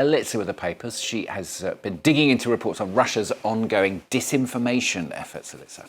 Elitsa with the papers. She has been digging into reports on Russia's ongoing disinformation efforts, Elitsa.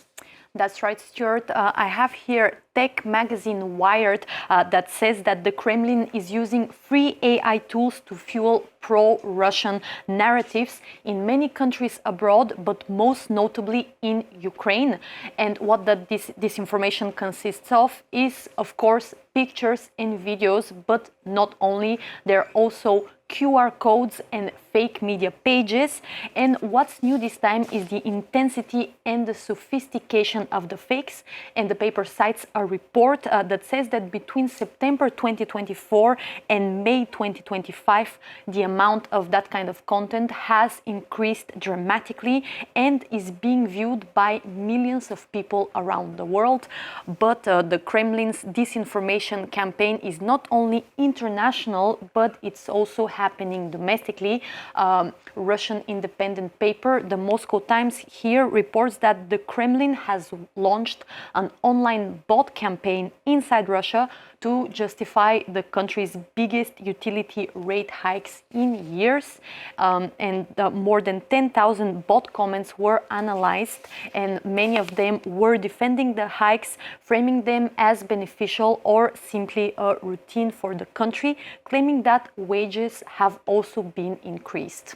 That's right, Stuart. I have here tech magazine Wired that says that the Kremlin is using free AI tools to fuel pro-Russian narratives in many countries abroad, but most notably in Ukraine. And what that disinformation consists of is, of course, pictures and videos, but not only. There are also QR codes and fake media pages. And what's new this time is the intensity and the sophistication of the fakes. And the paper cites a report that says that between September 2024 and May 2025, the amount of that kind of content has increased dramatically and is being viewed by millions of people around the world. But the Kremlin's disinformation campaign is not only international, but it's also happening domestically. Russian independent paper, the Moscow Times, here reports that the Kremlin has launched an online bot campaign inside Russia to justify the country's biggest utility rate hikes in years. And more than 10,000 bot comments were analyzed, and many of them were defending the hikes, framing them as beneficial or simply a routine for the country, claiming that wages have also been increased.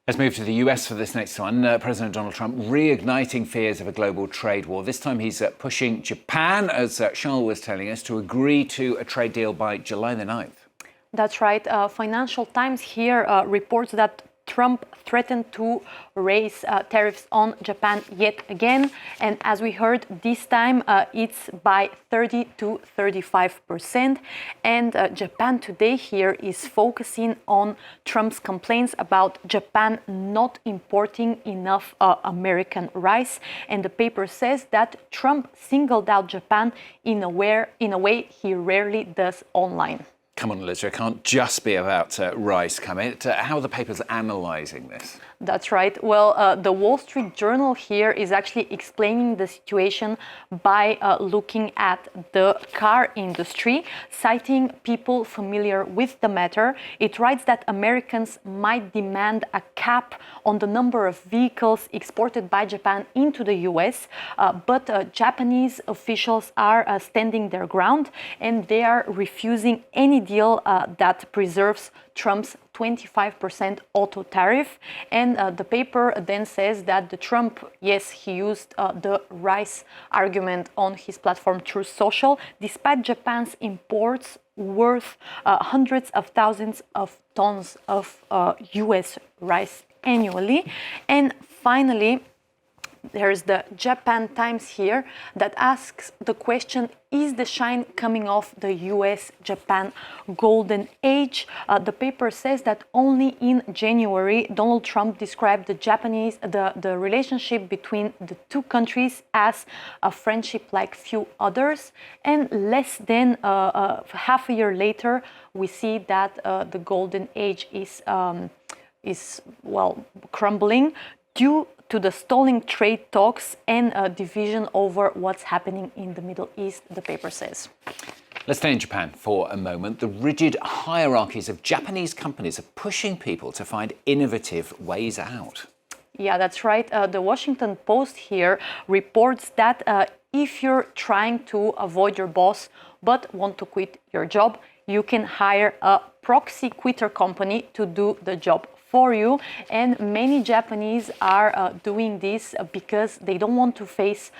Let's move to the US for this next one. President Donald Trump reigniting fears of a global trade war. This time he's pushing Japan, as Charles was telling us, to agree to a trade deal by July the 9th. That's right. Financial Times here reports that Trump threatened to raise tariffs on Japan yet again. And as we heard, this time it's by 30 to 35%. And Japan today here is focusing on Trump's complaints about Japan not importing enough American rice. And the paper says that Trump singled out Japan in a way he rarely does online. Come on, Elizabeth, it can't just be about rice, can it? How are the papers analysing this? That's right. Well, the Wall Street Journal here is actually explaining the situation by looking at the car industry, citing people familiar with the matter. It writes that Americans might demand a cap on the number of vehicles exported by Japan into the US, but Japanese officials are standing their ground, and they are refusing any deal that preserves Trump's 25% auto tariff. And the paper then says that the Trump, yes, he used the rice argument on his platform Truth Social, despite Japan's imports worth hundreds of thousands of tons of US rice annually. And finally, there's the Japan Times here that asks the question, is the shine coming off the US-Japan golden age? The paper says that only in January, Donald Trump described the relationship between the two countries as a friendship like few others. And less than half a year later, we see that the golden age is crumbling due to the stalling trade talks and a division over what's happening in the Middle East, the paper says. Let's stay in Japan for a moment. The rigid hierarchies of Japanese companies are pushing people to find innovative ways out. Yeah, that's right. The Washington Post here reports that if you're trying to avoid your boss but want to quit your job, you can hire a proxy quitter company to do the job for you. And many Japanese are doing this because they don't want to face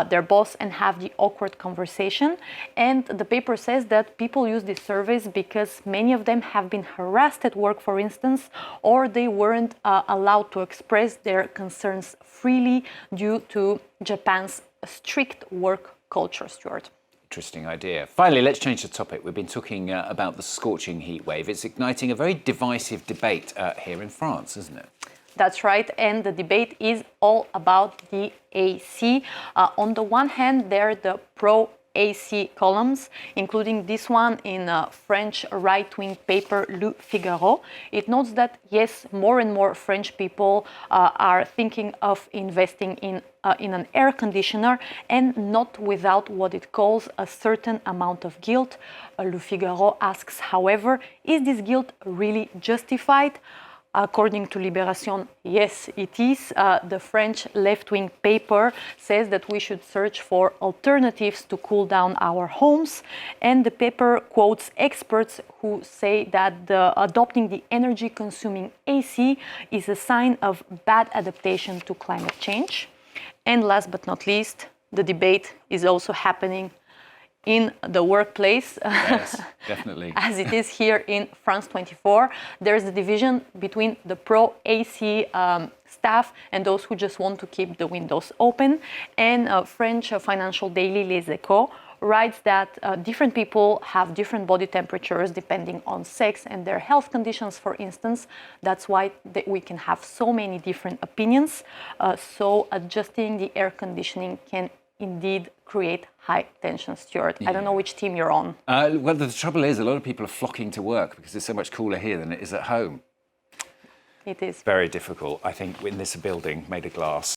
their boss and have the awkward conversation. And the paper says that people use this service because many of them have been harassed at work, for instance, or they weren't allowed to express their concerns freely due to Japan's strict work culture, Stuart. Interesting idea. Finally, let's change the topic. We've been talking about the scorching heat wave. It's igniting a very divisive debate here in France, isn't it? That's right. And the debate is all about the AC. On the one hand, there are the pro-AC columns, including this one in a French right-wing paper, Le Figaro. It notes that, yes, more and more French people are thinking of investing in an air conditioner, and not without what it calls a certain amount of guilt. Le Figaro asks, however, is this guilt really justified? According to Libération, yes, it is. The French left-wing paper says that we should search for alternatives to cool down our homes. And the paper quotes experts who say that adopting the energy-consuming AC is a sign of bad adaptation to climate change. And last but not least, the debate is also happening in the workplace. Yes, definitely. As it is here in France 24. There's a division between the pro-AC staff and those who just want to keep the windows open. And French financial daily Les Echos writes that different people have different body temperatures depending on sex and their health conditions, for instance. That's why we can have so many different opinions. So adjusting the air conditioning can indeed create high tension, Stuart. I don't know which team you're on. Well, the trouble is a lot of people are flocking to work because it's so much cooler here than it is at home. It is. Very difficult, I think, in this building made of glass.